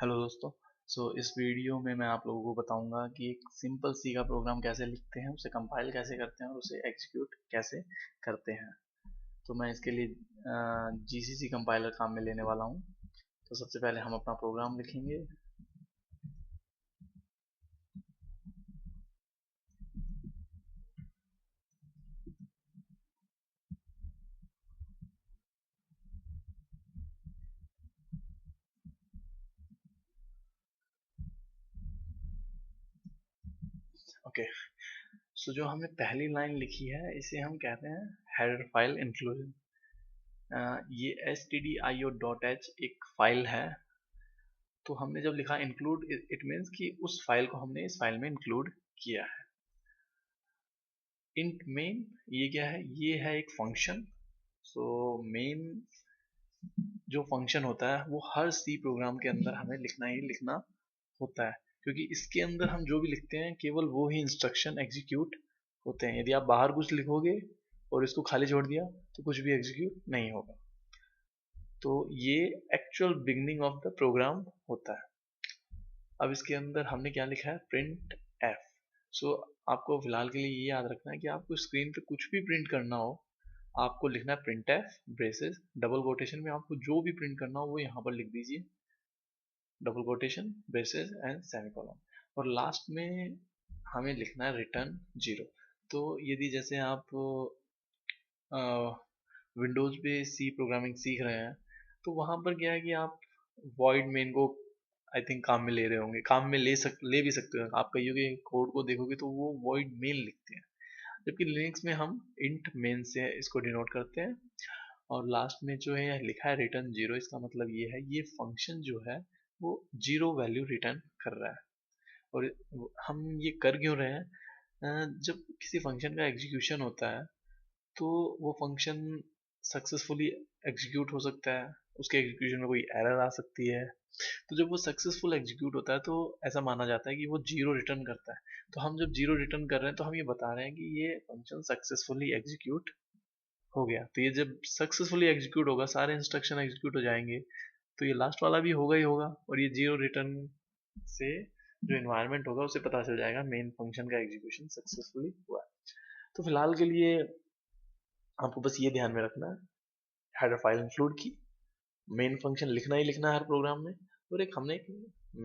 Hello दोस्तों। इस video में मैं आप लोगों को बताऊंगा कि एक सिंपल सी का प्रोग्राम कैसे लिखते हैं, उसे कंपाइल कैसे करते हैं और उसे एग्जीक्यूट कैसे करते हैं। तो मैं इसके लिए जीसीसी कंपाइलर काम में लेने वाला हूं। तो सबसे पहले हम अपना प्रोग्राम लिखेंगे। ओके। जो हमने पहली लाइन लिखी है इसे हम कहते हैं हेडर फाइल इंक्लूजन। ये stdio.h एक फाइल है। तो हमने जब लिखा इंक्लूड, इट मीन्स कि उस फाइल को हमने इस फाइल में इंक्लूड किया है। इंट मेन ये क्या है? ये है एक फंक्शन। मेन जो फंक्शन होता है वो हर सी प्रोग्राम के अंदर हमें लिखना ही लिखना होता है, क्योंकि इसके अंदर हम जो भी लिखते हैं केवल वो ही इंस्ट्रक्शन एग्जीक्यूट होते हैं। यदि आप बाहर कुछ लिखोगे और इसको खाली छोड़ दिया तो कुछ भी एग्जीक्यूट नहीं होगा। तो ये actual beginning of the program होता है। अब इसके अंदर हमने क्या लिखा है? Print F. सो आपको फिलहाल के लिए ये याद रखना है कि आपको स्क्रीन पे कुछ भी प्रिंट करना हो, आपको लिखना है print F braces double quotation में। आपको जो भी प्रिंट करना हो वो यहाँ पर लिख दीजिए, double quotation braces and semicolon. और लास्ट में हमें लिखना है रिटर्न 0। तो यदि जैसे आप विंडोज पे सी प्रोग्रामिंग सीख रहे हैं तो वहां पर क्या है कि आप वॉइड मेन को आई थिंक काम में ले रहे होंगे, काम में ले भी सकते हो। आप कहिए कोड को देखोगे तो वो वॉइड मेन लिखते हैं, जबकि लिनक्स में हम इंट मेन से इसको डिनोट करते हैं। और लास्ट में जो है लिखा है रिटर्न 0, इसका मतलब ये है ये फंक्शन जो है वो 0 वैल्यू रिटर्न कर रहा है। और हम ये कर क्यों रहे हैं? जब किसी फंक्शन का एग्जीक्यूशन होता है तो वो फंक्शन सक्सेसफुली एग्जीक्यूट हो सकता है, उसके एग्जीक्यूशन में कोई एरर आ सकती है। तो जब वो सक्सेसफुल एग्जीक्यूट होता है तो ऐसा माना जाता है कि वो 0 रिटर्न करता है। तो हम जब 0 रिटर्न कर रहे हैं तो हम ये बता रहे हैं कि ये फंक्शन सक्सेसफुली एग्जीक्यूट हो गया। तो ये जब सक्सेसफुली एग्जीक्यूट होगा, सारे इंस्ट्रक्शन एग्जीक्यूट हो जाएंगे, तो ये लास्ट वाला भी होगा ही होगा। और ये 0 रिटर्न से जो इन्वायरमेंट होगा उसे पता चल जाएगा मेन फंक्शन का एग्जीक्यूशन सक्सेसफुली हुआ है। तो फिलहाल के लिए आपको बस ये ध्यान में रखना है, हेडर फाइल इंक्लूड की, मेन फंक्शन लिखना ही लिखना है हर प्रोग्राम में, और एक हमने एक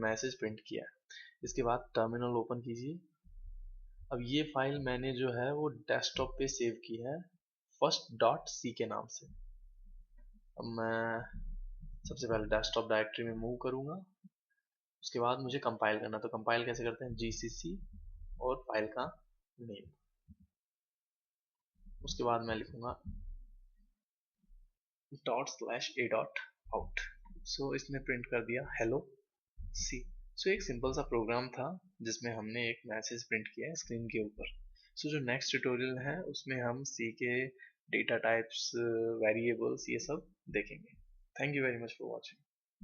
मैसेज प्रिंट किया है। इसके बाद टर्मिनल ओपन कीजिए। अब ये फाइल मैंने जो है वो डेस्कटॉप पे सेव की है फर्स्ट डॉट सी के नाम से। अब मैं सबसे पहले डेस्कटॉप डायरेक्टरी में मूव करूंगा। उसके बाद मुझे कंपाइल करना, तो कंपाइल कैसे करते हैं? जीसीसी और फाइल का नेम। उसके बाद मैं लिखूंगा dot slash A dot out. इसने प्रिंट कर दिया हेलो सी। एक सिंपल सा प्रोग्राम था जिसमें हमने एक मैसेज प्रिंट किया है स्क्रीन के ऊपर। जो नेक्स्ट ट्यूटोरियल है उसमें हम सी के डेटा टाइप्स, वेरिएबल्स, ये सब देखेंगे। Thank you very much for watching.